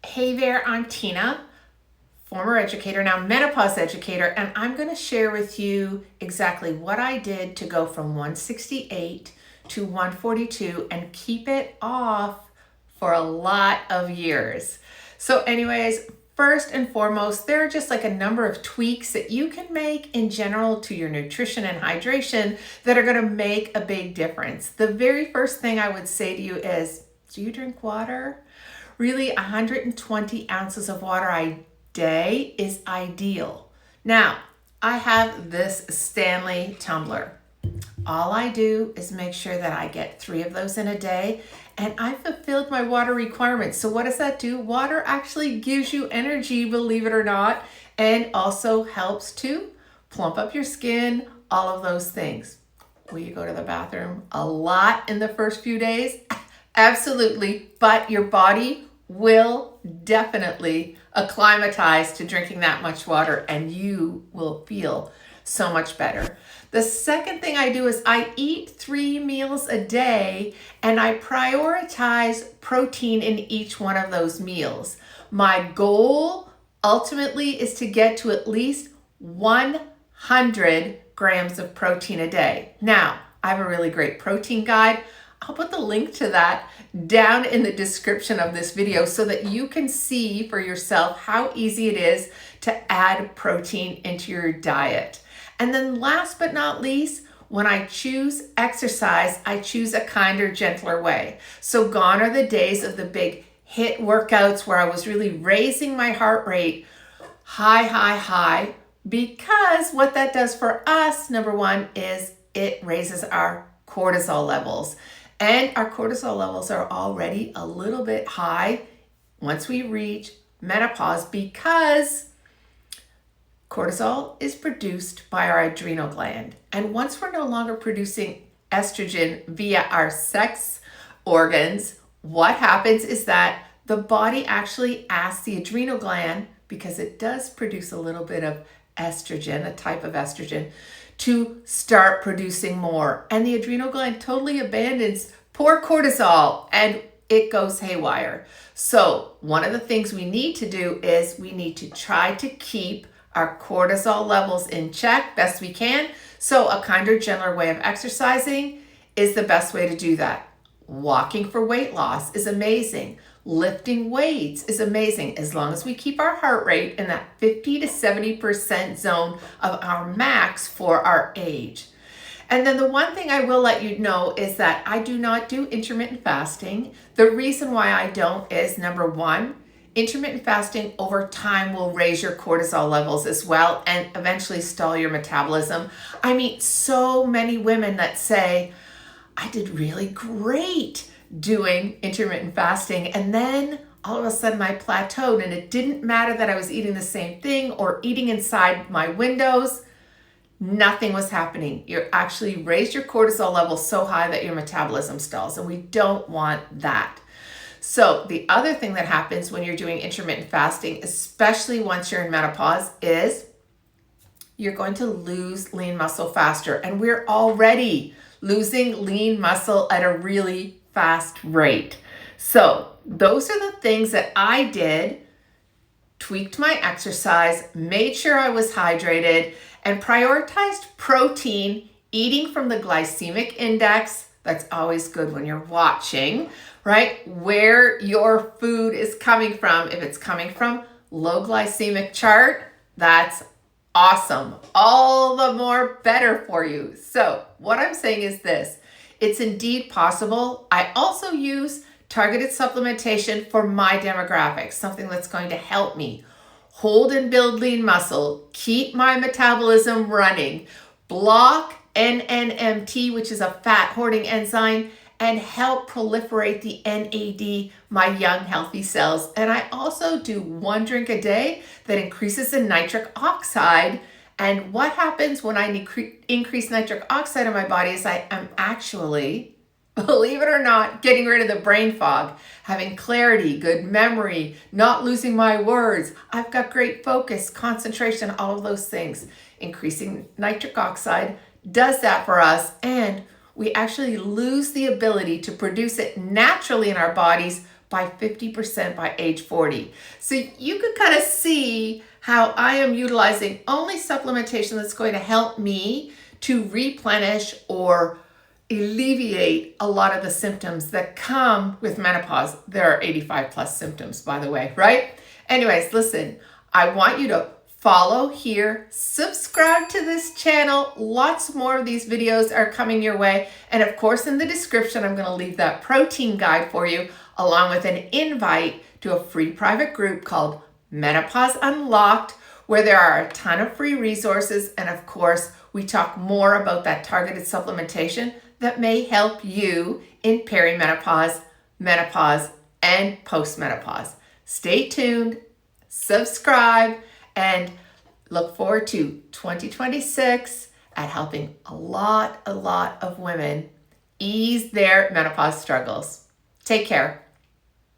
Hey there, I'm Tina, former educator, now menopause educator, and I'm going to share with you exactly what I did to go from 168 to 142 and keep it off for a lot of years. So anyways, first and foremost, there are just like a number of tweaks that you can make in general to your nutrition and hydration that are going to make a big difference. The very first thing I would say to you is, do you drink water? Really, 120 ounces of water a day is ideal. Now, I have this Stanley tumbler. All I do is make sure that I get 3 of those in a day, and I fulfilled my water requirements. So what does that do? Water actually gives you energy, believe it or not, and also helps to plump up your skin, all of those things. Will you go to the bathroom a lot in the first few days? Absolutely, but your body will definitely acclimatize to drinking that much water and you will feel so much better. The second thing I do is I eat 3 meals a day and I prioritize protein in each one of those meals. My goal ultimately is to get to at least 100 grams of protein a day. Now, I have a really great protein guide. I'll put the link to that down in the description of this video so that you can see for yourself how easy it is to add protein into your diet. And then last but not least, when I choose exercise, I choose a kinder, gentler way. So gone are the days of the big HIIT workouts where I was really raising my heart rate high, because what that does for us, number one, is it raises our cortisol levels. And our cortisol levels are already a little bit high once we reach menopause because cortisol is produced by our adrenal gland. And once we're no longer producing estrogen via our sex organs, what happens is that the body actually asks the adrenal gland, because it does produce a little bit of estrogen, a type of estrogen, to start producing more. And the adrenal gland totally abandons poor cortisol and it goes haywire. So one of the things we need to do is we need to try to keep our cortisol levels in check best we can. So a kinder, gentler way of exercising is the best way to do that. Walking for weight loss is amazing. Lifting weights is amazing as long as we keep our heart rate in that 50 to 70% zone of our max for our age. And then the one thing I will let you know is that I do not do intermittent fasting. The reason why I don't is, number one, intermittent fasting over time will raise your cortisol levels as well and eventually stall your metabolism. I meet so many women that say, I did really great doing intermittent fasting, and then all of a sudden I plateaued, and it didn't matter that I was eating the same thing or eating inside my windows. Nothing was happening. You actually raised your cortisol levels so high that your metabolism stalls, and we don't want that. So the other thing that happens when you're doing intermittent fasting, especially once you're in menopause, is you're going to lose lean muscle faster, and we're already losing lean muscle at a really fast rate. So those are the things that I did, tweaked my exercise, made sure I was hydrated, and prioritized protein, eating from the glycemic index. That's always good when you're watching, right? Where your food is coming from. If it's coming from low glycemic chart, that's awesome. All the more better for you. So what I'm saying is this. It's indeed possible. I also use targeted supplementation for my demographics, something that's going to help me hold and build lean muscle, keep my metabolism running, block NNMT, which is a fat hoarding enzyme, and help proliferate the NAD, my young healthy cells. And I also do 1 drink a day that increases the nitric oxide. And what happens when I increase nitric oxide in my body is I am actually, believe it or not, getting rid of the brain fog, having clarity, good memory, not losing my words. I've got great focus, concentration, all of those things. Increasing nitric oxide does that for us, and we actually lose the ability to produce it naturally in our bodies by 50% by age 40. So you could kind of see how I am utilizing only supplementation that's going to help me to replenish or alleviate a lot of the symptoms that come with menopause. There are 85 plus symptoms, by the way, right? Anyways, listen, I want you to follow here, subscribe to this channel. Lots more of these videos are coming your way. And of course, in the description, I'm going to leave that protein guide for you, along with an invite to a free private group called Menopause Unlocked, where there are a ton of free resources. And of course, we talk more about that targeted supplementation that may help you in perimenopause, menopause, and postmenopause. Stay tuned, subscribe, and look forward to 2026 at helping a lot of women ease their menopause struggles. Take care.